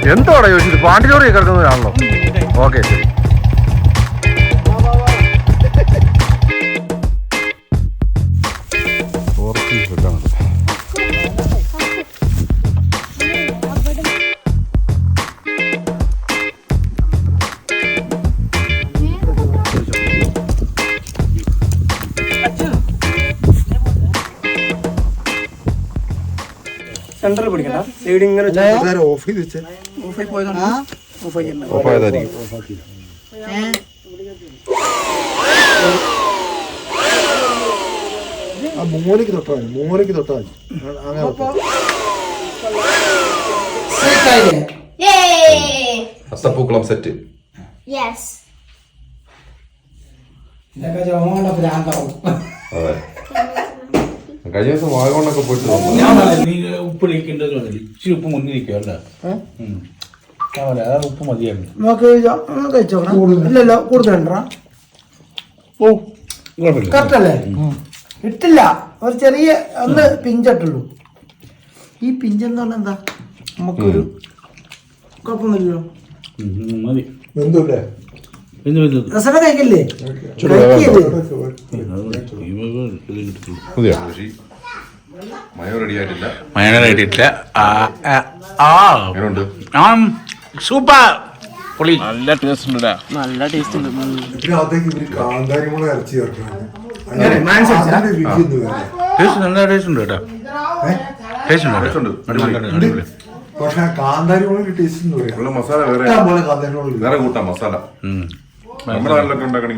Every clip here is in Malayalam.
എന്തോടാ ചോദിച്ചത്? പാണ്ടിച്ചോറ് കിടക്കുന്നവരാണല്ലോ. ഓക്കെ ശരി. സെന്ററിൽ പിടിക്കണ്ട, സൈഡ് ഇങ്ങനെ മൂലയ്ക്ക് തൊട്ടാൽ മൂലയ്ക്ക് തൊട്ടാൽ അങ്ങനെ അത്തപ്പൂക്കളം സെറ്റ്. അതെ, കഴിഞ്ഞ ദിവസം വാഗമണ്ണൊക്കെ പോയിട്ട് ഉപ്പ് ഇരിക്കേണ്ടത് ഇച്ചിരി ഉപ്പ് മുന്നിൽ നിൽക്കുമല്ലേ? അതാണ് ഉപ്പ് മതിയായിരുന്നു. ഇല്ലല്ലോ കൂടുതലുണ്ടാ? ഓ കുഴപ്പമില്ല, കറക്റ്റ് അല്ലേ? ഇട്ടില്ല, ഒരു ചെറിയ ഒന്ന് പിഞ്ചിട്ടുള്ളൂ. ഈ പിഞ്ചെന്ന് പറഞ്ഞാൽ എന്താ, നമുക്കൊരു കുഴപ്പമൊന്നുമില്ലല്ലോ. മതി. എന്തല്ലേ രസന കഴിക്കല്ലേ? മയോ റെഡി ആയിട്ടില്ല. സൂപ്പർ പൊളി, നല്ല ടേസ്റ്റ് ഉണ്ട്. നല്ല ടേസ്റ്റ് ഉണ്ട്. ഇതിനകത്തേക്ക് ഇവര് കാന്താരിമുളക് ഇറച്ചി ചേർക്കണം. നല്ല ടേസ്റ്റ് ഉണ്ട് കേട്ടോ. ടേസ്റ്റ് ഉണ്ട്. പക്ഷെ കാന്താരിമുളക് ടേസ്റ്റ് മസാല വേറെ വേറെ കൂട്ടാം. മസാല നമ്മുടെ നാട്ടിലൊക്കെ ഉണ്ടാക്കണ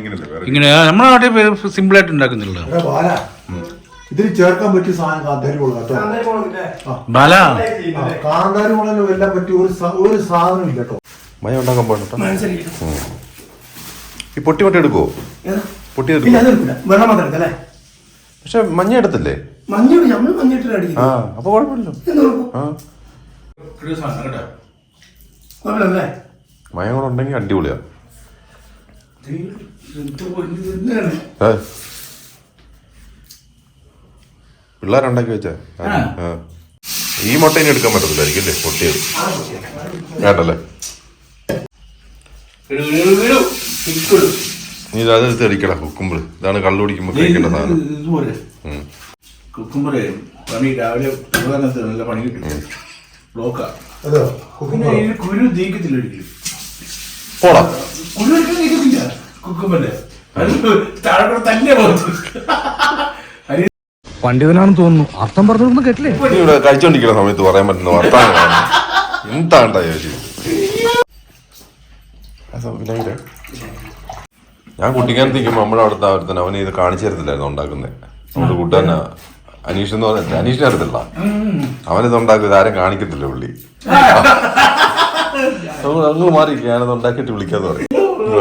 ഇങ്ങനെ നമ്മുടെ നാട്ടിൽ സിമ്പിൾ ആയിട്ട് ഉണ്ടാക്കുന്നില്ല. ഇതിൽ ചേർക്കാൻ പറ്റിയ സാധനം കാന്താരിമുളക് കേട്ടോ. കാന്താരിമുളകിന് എല്ലാം പറ്റിയ ഒരു സാധനം ഇല്ല കേട്ടോ. മയ ഉണ്ടാക്കാൻ പോകട്ടോ. ഈ പൊട്ടി എടുക്കുവോ? പൊട്ടി വെള്ളം മാത്രം എടുക്കല്ലേ? പക്ഷെ മഞ്ഞ എടുത്തില്ലേ? ആ, അപ്പൊ കുഴപ്പമില്ലല്ലോ. മയം കൂടെ ഉണ്ടെങ്കിൽ അടിപൊളിയാ. പിള്ളേരുണ്ടാക്കി വെച്ചാ ഈ മുട്ട ഇനി എടുക്കാൻ പറ്റത്തില്ലായിരിക്കും അല്ലേ? പൊട്ടിയത് കേട്ടല്ലേ? നീ അതെടുത്ത് അടിക്കടാ. കുക്കുമ്പർ ഇതാണ് കള്ളു കുടിക്കുമ്പോ കഴിക്കേണ്ട സാധനം. കുക്കുമ്പർ പണി രാവിലെ നല്ല പണി കിട്ടും. ബ്ലോക്കാ കുരു നീക്കത്തില്ല. ഒരിക്കലും പോടാ, കുരു ഒരിക്കലും നീക്കത്തില്ല കുക്കുമ്പല്ലേ. താഴെ തന്നെ പോകും. പണ്ഡിതനാണെന്ന് തോന്നുന്നു. അർത്ഥം പറഞ്ഞൊന്നും കേട്ടില്ലേ? നീ ഇവിടെ കഴിച്ചോണ്ടിരിക്കുന്ന സമയത്ത് പറയാൻ പറ്റുന്ന വർത്താനം എന്താണ്ടാ ചോദിച്ചു? ഞാൻ കുട്ടിക്കാലത്തേക്കുമ്പോ നമ്മുടെ അവിടുത്തെ ഒരുത്തന്നെ അവന് ഇത് കാണിച്ചു തരത്തില്ലായിരുന്നു ഉണ്ടാക്കുന്നത്. നമ്മുടെ കൂട്ടുകാരനാ അനീഷ് എന്ന് പറഞ്ഞ, അനീഷിനെ അറിയത്തില്ല. അവനിത് ഉണ്ടാക്കുന്നത് ആരും കാണിക്കത്തില്ല പുള്ളി. അങ്ങ് മാറി ഞാനത് ഉണ്ടാക്കിയിട്ട് വിളിക്കാന്ന് പറയും.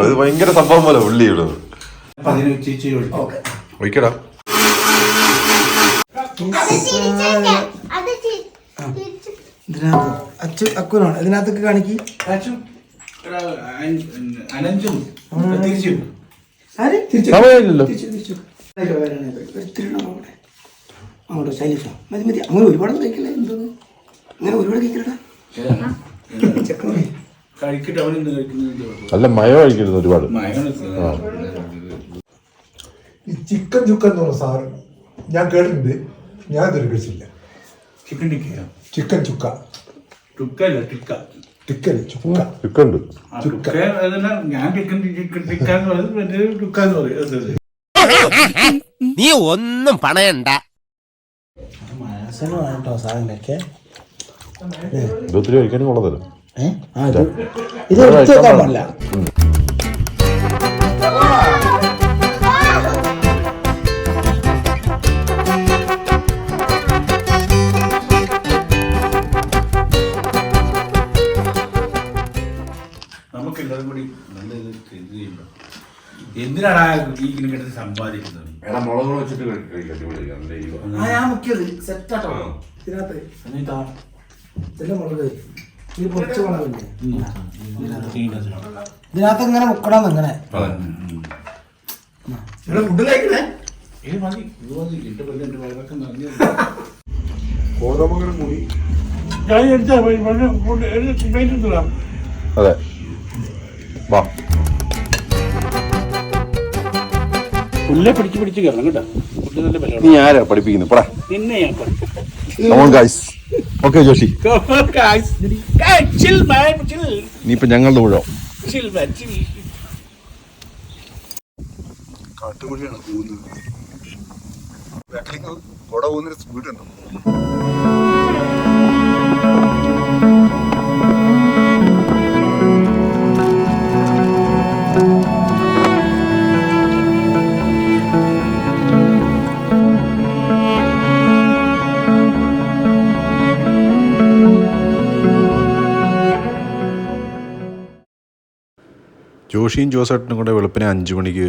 ഇത് ഭയങ്കര സംഭവം പോലെ പുള്ളി ഇടുന്നത്. ഒഴിക്കടാ. അക്കുനാണ് ഇതിനകത്തൊക്കെ കാണിക്ക്. അങ്ങോട്ടോ ശൈലിഷ മതി മതി. അങ്ങനെ ഒരുപാട് കഴിക്കില്ല. എന്തോന്ന് അങ്ങനെ ഒരുപാട് കഴിക്കലടാ. അല്ല മയോ കഴിക്കരുത് ഒരുപാട്. ഈ ചിക്കൻ ചുക്ക എന്ന് പറഞ്ഞ സാധനം ഞാൻ കേട്ടിട്ടുണ്ട്. ഞാൻ ഇതൊരു കഴിച്ചില്ല. ചിക്കൻ ടിക്ക, ചിക്കൻ ചുക്ക, ടിക്കൻ ചുക്ക, ചുക്കുണ്ട്. ഞാൻ ചിക്കൻ ടിക്കാന്ന് പറയുന്നത് ടുക്കാന്ന് പറയും. നീ ഒന്നും പണയണ്ട. കേട്ടോ സാധനങ്ങളൊക്കെ ഇതൊത്തിരി കഴിക്കാനും കൊള്ളതല്ലോ. ഇത് എടുത്ത് വെക്കാൻ പാടില്ല. നമുക്കെല്ലാവരും കൂടി നല്ല ഇത് ചെയ്യുമ്പോൾ എന്തിനാണ് ഇങ്ങനെ കിടന്ന് സമ്പാദിക്കുന്നത്? മുളക് വെച്ചിട്ട് ഞാൻ മുക്കിയത് സെറ്റാട്ടോ. ഇതിനകത്ത് മുളക് ഈ പൊടിച്ച മുളകില്ലേ ഇതിനകത്ത് ഇങ്ങനെ മുക്കണം. ഇങ്ങനെ ഫുഡ് കഴിക്കണേ. ഇത് മതി, ഇത് മതി. എന്റെ വയറൊക്കെ നിറഞ്ഞു. കോതമംഗലം കൂടി അതെ വാ. പുല്ലെ പിടിച്ച് പിടിച്ച് കയറണം കേട്ടോ. ഫുഡ് നല്ല വില. നീ ആരാ പഠിപ്പിക്കുന്നത്? പടാ. നിന്നെ ഞാൻ Come on guys. Okay Joshi. chill man, chill. നീ ഇപ്പൊ ഞങ്ങളുടെ ഊഴം. Chill man, chill. കാട്ടുകുഴിയാണ് പോകുന്നത്. കൊട പോകുന്നൊരു സ്പീഡ് ഉണ്ടോ? ജോഷിയും ജോസേട്ടനും കൂടെ വെളുപ്പിനെ 5 മണിക്ക്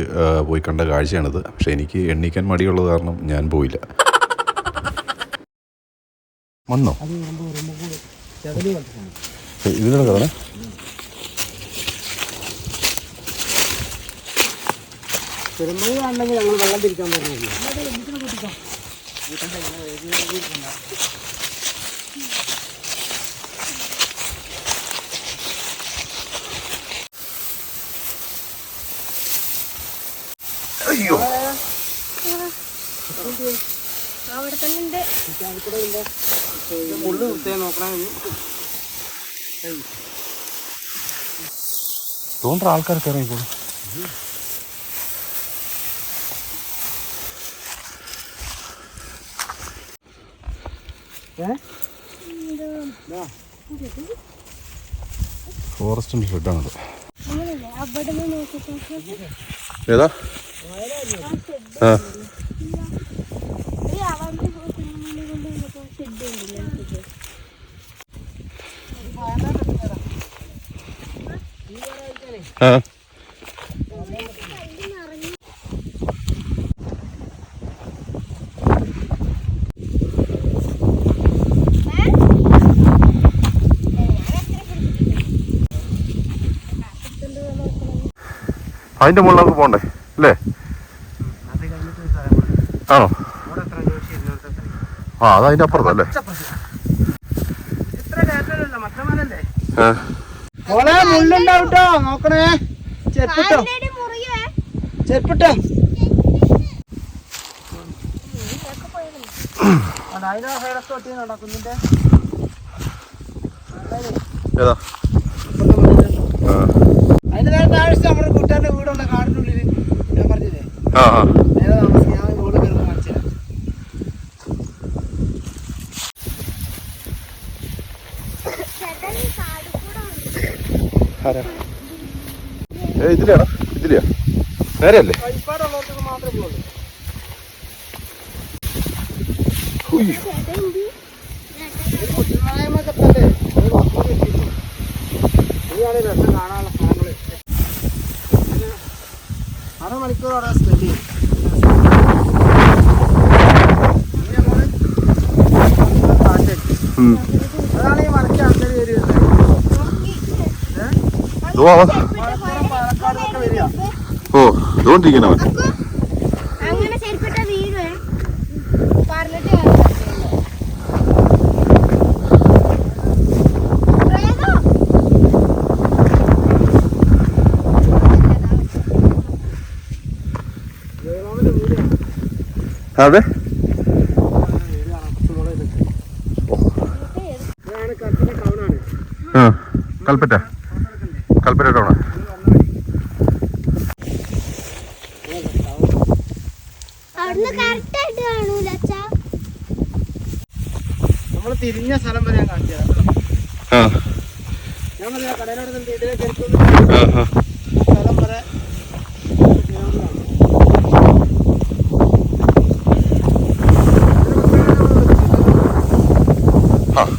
പോയി കണ്ട കാഴ്ചയാണിത്. പക്ഷെ എനിക്ക് എണ്ണീക്കാൻ മടിയുള്ളത് കാരണം ഞാൻ പോയില്ല. വന്നോ ഇതിനോട് കഥ അയ്യോ അവിടെ തന്നെ ഉണ്ട്. തോന്നുന്ന ആൾക്കാരൊക്കെ ഇറങ്ങിക്കോളും. ഫോറസ്റ്റിന്റെ ഷെഡാണത്. അവിടെ നിന്ന് നോക്കിട്ട് ഏതാ? ആ ആ അതിന്റെ മുകളിൽ നമുക്ക് പോണ്ടേ അല്ലേ? ആണോ? ആ അതതിന്റെ അപ്പുറത്തല്ലേ? മുള്ളുണ്ടാവട്ടോ, നോക്കണേ. ചെരുപ്പിട്ടോ, ചെരുപ്പിട്ടോ. കുഞ്ഞിന്റെ ഏതാ? അതിന്റെ നേരെ താഴ്ച നമ്മുടെ കൂട്ടുകാരുടെ വീടുള്ള കാടിനുള്ളിൽ ഞാൻ പറഞ്ഞില്ലേ, ആ ആ നേരെ താമസിക്കും. ഞാൻ വീട് കയറുമ്പോൾ കാണിച്ചു ഇതിലെയാണോ? ഇതിലെയാ? നേരെയല്ലേ? കഴിപ്പാടുള്ളവർക്ക് മാത്രമേ പോകുള്ളൂ. ഇതാണ് രസം കാണാനുള്ള സ്ഥലങ്ങള്. 6 മണിക്കൂർ അവിടെ സ്പെൻഡ് ചെയ്യും. അതാണ് ഈ മലയ്ക്ക് ആൾക്കാർ വരുന്നത്. പാലക്കാടൊക്കെ വരിക. ഓ ഇതുകൊണ്ടിരിക്കണവൻ. അങ്ങനെ ചെരുപ്പിട്ട വീട് പറഞ്ഞിട്ട് അതെ ആ കൽപ്പറ്റ കൽപ്പറ്റ ടൗണാ. നമ്മള് തിരിഞ്ഞ സ്ഥലം വരെ ഞാൻ കാണിച്ചു തരാം. ഞാൻ പറഞ്ഞ കടയിലോട് ഇതിലെ കരുത്തുന്ന സ്ഥലം വരെ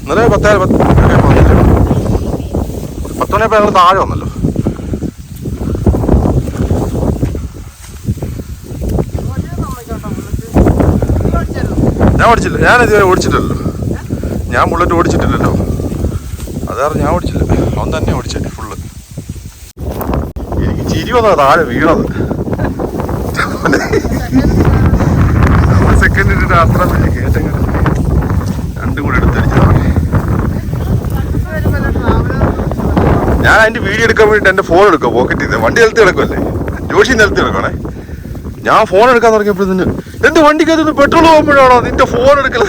ഇന്നലെ 10 മണിയപ്പോൾ ഞങ്ങൾ താഴെ വന്നല്ലോ. ഞാൻ ഓടിച്ചില്ല, ഞാൻ ഇതുവരെ ഓടിച്ചിട്ടില്ലല്ലോ. ഞാൻ ബുള്ളറ്റ് ഓടിച്ചിട്ടില്ലല്ലോ. അതാറ് ഞാൻ ഓടിച്ചില്ല, അവൻ തന്നെ ഓടിച്ചേ ഫുള്ള്. എനിക്ക് ചിരി വന്നതാ താഴെ വീണത്. സെക്കൻഡിന്റെ അത്ര വലിയ കയറ്റങ്ങൾ രണ്ടും കൂടെ എടുത്തടിച്ചതാണ്. ഞാൻ അതിന്റെ വീഡിയോ എടുക്കാൻ വേണ്ടിട്ട് എന്റെ ഫോൺ എടുക്കുക പോക്കറ്റിൽ നിന്ന്. വണ്ടി നിലത്ത് കിടക്കുമല്ലേ, ജോഷി നിലത്ത് കിടക്കണേ. ഞാൻ ഫോൺ എടുക്കാൻ തുടങ്ങിയപ്പോഴത്തേന് എന്റെ വണ്ടിക്കകത്ത് പെട്രോൾ പോകുമ്പോഴാണോ നിന്റെ ഫോൺ എടുക്കല്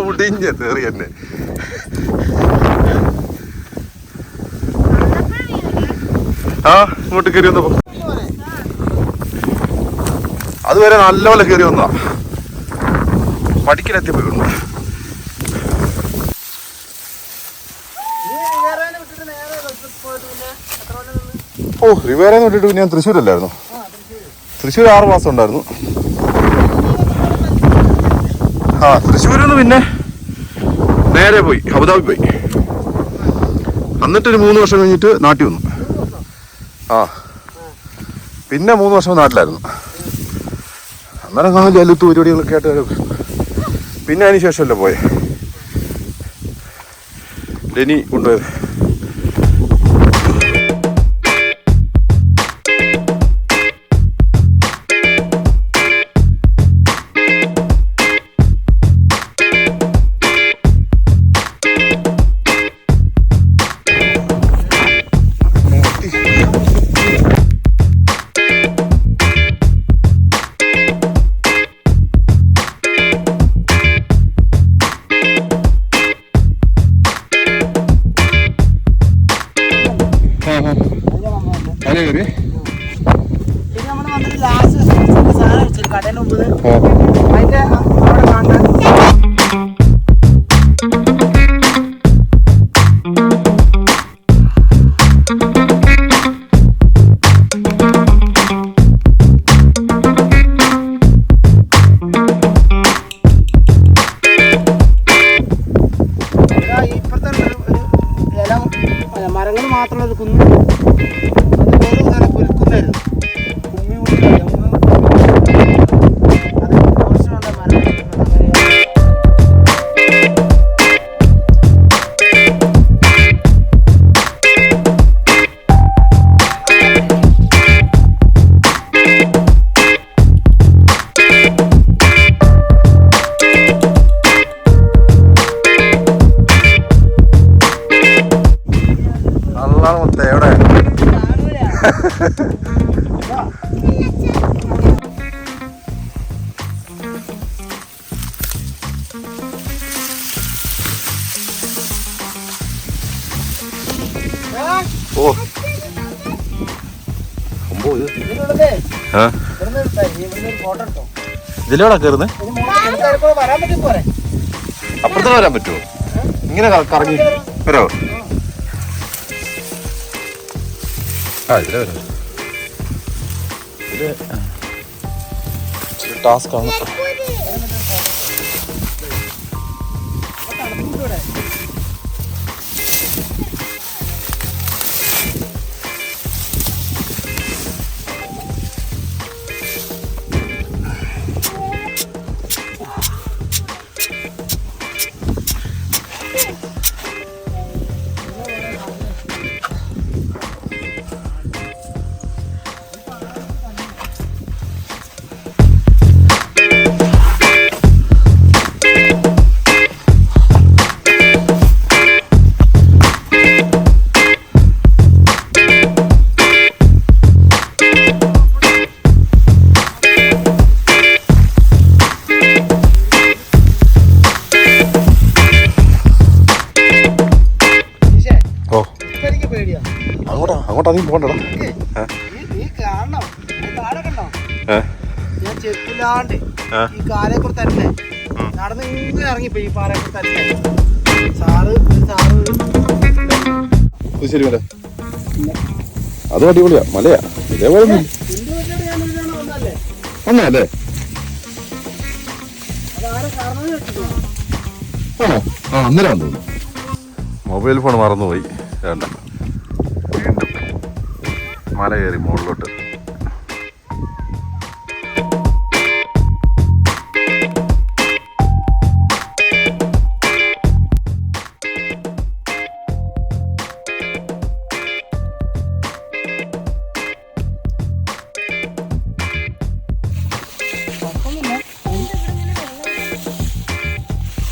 മുടിഞ്ഞ തെറി തന്നെ. ആ ഇങ്ങോട്ട് കയറി വന്നപ്പോ അതുവരെ നല്ലപോലെ കയറി വന്നതാ, പടിക്കലെത്തിപ്പോയി. ഓ റിവേറേന്ന് വിട്ടിട്ട് ഞാൻ തൃശ്ശൂരല്ലായിരുന്നു. തൃശ്ശൂർ 6 മാസം ഉണ്ടായിരുന്നു. ആ തൃശ്ശൂരിൽ നിന്ന് പിന്നെ നേരെ പോയി അബുദാബി പോയി. എന്നിട്ടൊരു 3 വർഷം കഴിഞ്ഞിട്ട് നാട്ടിൽ വന്നു. ആ പിന്നെ 3 വർഷം നാട്ടിലായിരുന്നു. അന്നേരം കാണാൻ അലുത്ത് പരിപാടികളൊക്കെ ആയിട്ട് പിന്നെ അതിന് ശേഷമല്ലേ പോയെ. ഡെനി കൊണ്ടുപോയത്. പിന്നെ നമ്മൾ വന്നിട്ട് ലാസ്റ്റ് സാധനം വെച്ചിട്ട് കടേൻ്റെ മുമ്പിൽ അതിൻ്റെ അവിടെ കാണാൻ ഇപ്പുറത്തെ ഒരു ഇല മരങ്ങൾ മാത്രമുള്ള ഒരു കുന്ന്. പുൽക്കുന്നായിരുന്നു കുമ്മി നല്ലാണ് മൊത്തം എവിടെ ഓ ഇതിലൂടെ കയറുന്നേ. അപ്പുറത്ത് വരാൻ പറ്റുമോ? ഇങ്ങനെ കറങ്ങി വരാമോ? ആ ഇതിലെ വരാം. ഇത് ടാസ്ക് ആണ്. അങ്ങോട്ട് അധികം പോകണ്ടടാ. ഞാൻ ചെപ്പില്ലാണ്ട് ഈ കാലേക്കൂടെ തന്നെ നടന്ന് ഇങ്ങനെ ഇറങ്ങിപ്പോയി ഈ പാറേക്കൂടെ തന്നെ. സാറ് ശരി മല അതും അടിപൊളിയാ മലയാ. ഇതേപോലെ ഒന്നല്ലേ ആണോ? ആ അന്നേരം തോന്നുന്നു. മൊബൈൽ ഫോൺ മറന്നുപോയി. വേണ്ട വീണ്ടും മല കയറി മുകളിലോട്ട്.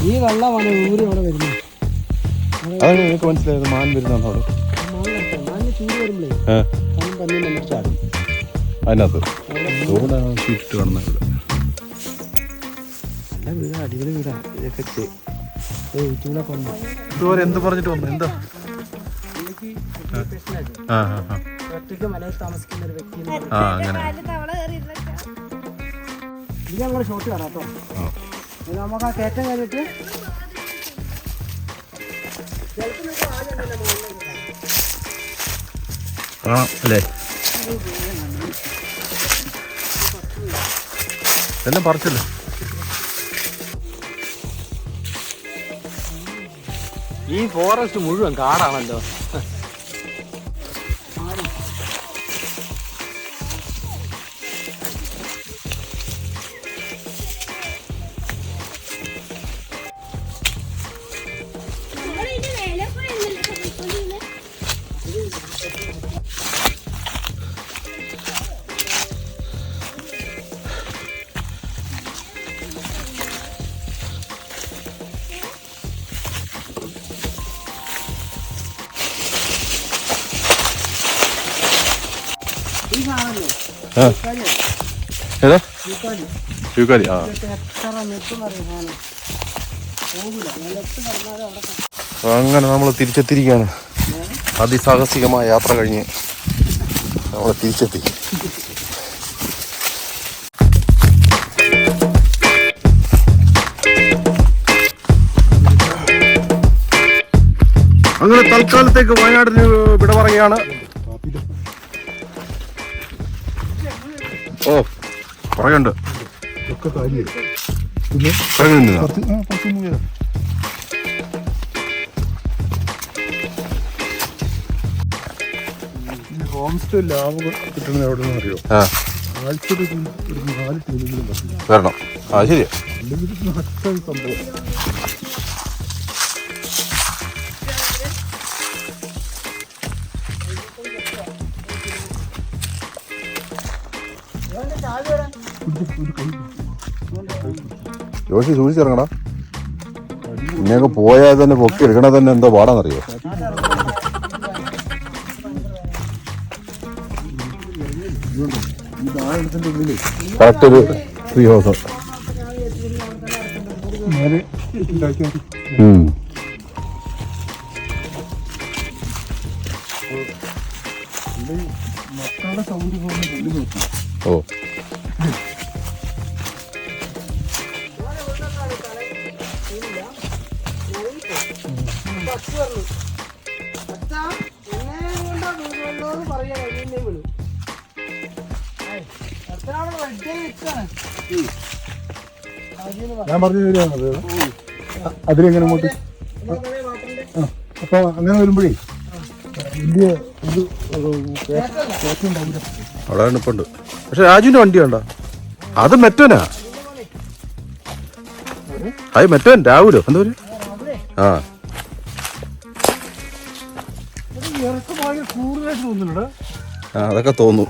ഈ വെള്ളമാണ് ഊരി അവിടെ വരുന്നത്. അതാണ് എനിക്ക് മനസ്സിലായത്. മാൻ വരുന്നതാണ് അവിടെ. ചൂട് വരുമ്പോഴേ ഏ തന്നെ നമ്മൾ ചാടും. അതിനകത്ത് ഇവിടെ ഷീറ്റ് കാണുന്ന നല്ല വീടാ, അടിപൊളി വീടാ. ഇതൊക്കെ യൂട്യൂബിലൊക്കെ വന്നു. ഇതുവരെ എന്ത് പറഞ്ഞിട്ട് വന്നു എന്താ ഒറ്റയ്ക്ക് മലയിൽ താമസിക്കുന്ന ഒരു വ്യക്തി. അങ്ങനെ തവള കയറിയിരുന്നൊക്കെ ഇത് ഞങ്ങൾ ഷോട്ട് കാണാം കേട്ടോ. നമുക്ക് ആ കയറ്റം കഴിഞ്ഞിട്ട് അല്ലേ എല്ലാം പറിച്ചല്ലോ. ഈ ഫോറസ്റ്റ് മുഴുവൻ കാടാണല്ലോ. നമ്മളിതിന്റെ മേലെ കൂടെ ഇരുന്നല്ലേ പോയിക്കൊണ്ടിരുന്നെ? ഈ കാണല്ലേ ഏതാ യൂക്കാലി? ആ എത്ര നെറ്റും അറിയാം പോകില്ല. നിലത്ത് പറഞ്ഞാലും അവിടെ അങ്ങനെ നമ്മൾ തിരിച്ചെത്തിയിരിക്കുകയാണ്. അതിസാഹസികമായ യാത്ര കഴിഞ്ഞ് നമ്മൾ തിരിച്ചെത്തി. അങ്ങനെ തൽക്കാലത്തേക്ക് വയനാടിന് വിട പറയുകയാണ്. ഓ പറയണ്ട് ഹോം സ്റ്റേ ലാഭം കിട്ടുന്നത് എവിടെയെന്ന് അറിയോ? ആഴ്ചയിൽ ഒരു 4 ടീമെങ്കിലും വരണം. ആ ശരിയാ. അല്ലെങ്കിൽ സംഭവം ജോഷി സൂക്ഷിച്ചിറങ്ങടാ. ഇങ്ങനെയൊക്കെ പോയാൽ തന്നെ പൊക്കി എടുക്കണ തന്നെ എന്തോ പാടാന്നറിയോ? കറക്റ്റ് ഒരു 3 ഹൗസ്. മക്കളുടെ സൗണ്ട് പോലെ നോക്കി. ഓ ഞാൻ പറഞ്ഞു തരികയാണത്. അതിലെങ്ങനെ അങ്ങോട്ട് അപ്പൊ അങ്ങനെ വരുമ്പോഴേ വലിയ ഒരു അവിടെ നിപ്പുണ്ട്. പക്ഷെ രാജുവിന്റെ വണ്ടി ഉണ്ടോ? അത് മെറ്റോനാ. അത് മെറ്റോൻ രാഹുലോ എന്താ ഒരു ആ കൂടുതലായിട്ട് തോന്നുന്നുണ്ട്. ആ അതൊക്കെ തോന്നും.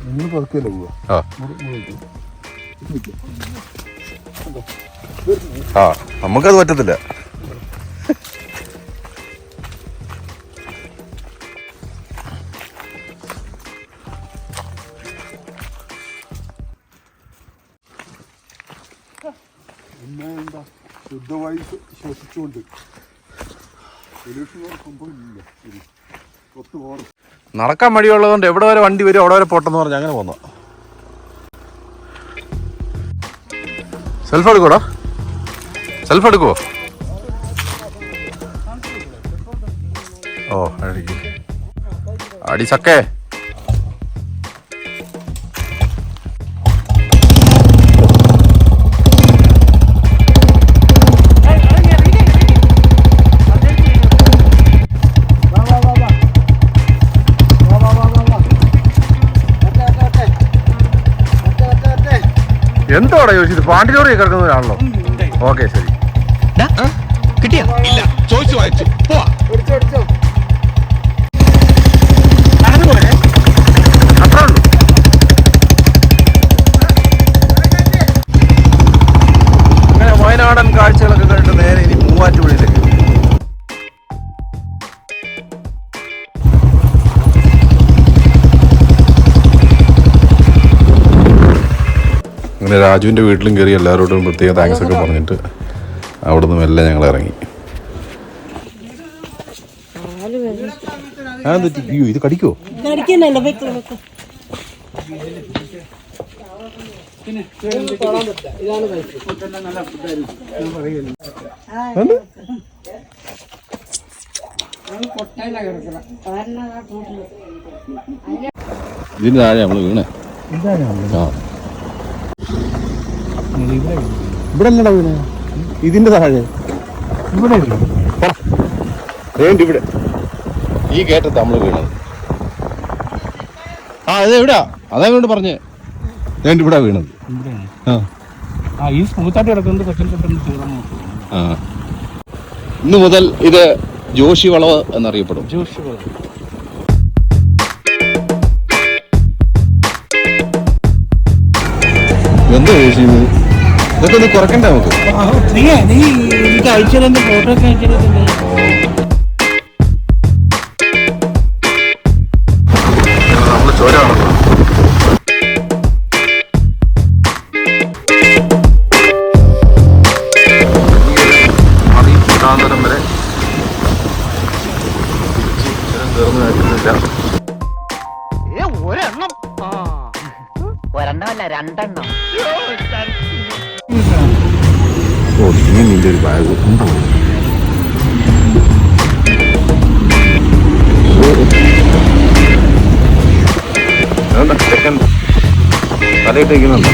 നിങ്ങൾ പതുക്കല്ലേ പോവാ? ആ നമുക്കത് പറ്റത്തില്ല. പിന്നെ എന്താ ശുദ്ധവായു ശ്വസിച്ചുകൊണ്ട് പൊല്യൂഷൻ സംഭവം ഇല്ല. ഒത്തു പോകണം. നടക്കാൻ മടിയുള്ളതുകൊണ്ട് എവിടെ വരെ വണ്ടി വരും അവിടെ വരെ പോട്ടെന്ന് പറഞ്ഞ് അങ്ങനെ പോന്നു. സെൽഫ് എടുക്കൂടാ? സെൽഫ് എടുക്കുവോ? ഓ അടി ചക്കേ. എന്തോടാ ചോദിച്ചത്? പാണ്ടിലോറി കിടക്കുന്നവരാണല്ലോ. ഓക്കെ ശരി. കിട്ടിയാ ഇല്ല ചോദിച്ചു വാങ്ങിച്ചു പോവാ. അത്രേ ഉള്ളൂ. അങ്ങനെ വയനാടൻ കാഴ്ചകളൊക്കെ കണ്ടിട്ട് നേരെ ഇനി മൂവാറ്റുപുഴയിലേക്ക്. അങ്ങനെ രാജുവിൻ്റെ വീട്ടിലും കയറി എല്ലാവരോടും പ്രത്യേക താങ്ക്സ് ഒക്കെ പറഞ്ഞിട്ട് അവിടെ നിന്ന് മെല്ലെ ഞങ്ങൾ ഇറങ്ങി. അയ്യോ ഇത് കടിക്കോ? ഇതിന് താഴെ നമ്മള് വീണേ. ഇവിടെ അല്ലടാ വീണേ, ഇതിന്റെ താഴെ ഇവിടെ ഇവിടെ ഈ കയറ്റത്ത് നമ്മള് വീണത്. ഇത് എവിടാ? അതാ കൊണ്ട് പറഞ്ഞേ, ഇവിടെ വീണത്. ഈ സ്മൂത്തായിട്ട് കിടക്കുന്നത് ഇന്ന് മുതൽ ഇത് ജോഷി വളവ് എന്നറിയപ്പെടും. ജോഷി വളവ്. എന്താ ജോഷി ഇതൊക്കെ ഒന്ന് കുറക്കണ്ടേ നമുക്ക്? നീ എനിക്ക് അയച്ചതിന്റെ ഫോട്ടോ ഒക്കെ അയച്ചിട്ടുണ്ട്. നമ്മള് ചോരാണല്ലോ. മുഖാന്തരം വരെ തീർന്നു കഴിക്കുന്നില്ല. ഒരെണ്ണമല്ല രണ്ടെണ്ണം. നിന്റെ ഒരു ബാഗ് ഉണ്ടോ? ചെക്കൻ തലയിട്ടേക്കുന്നുണ്ടോ?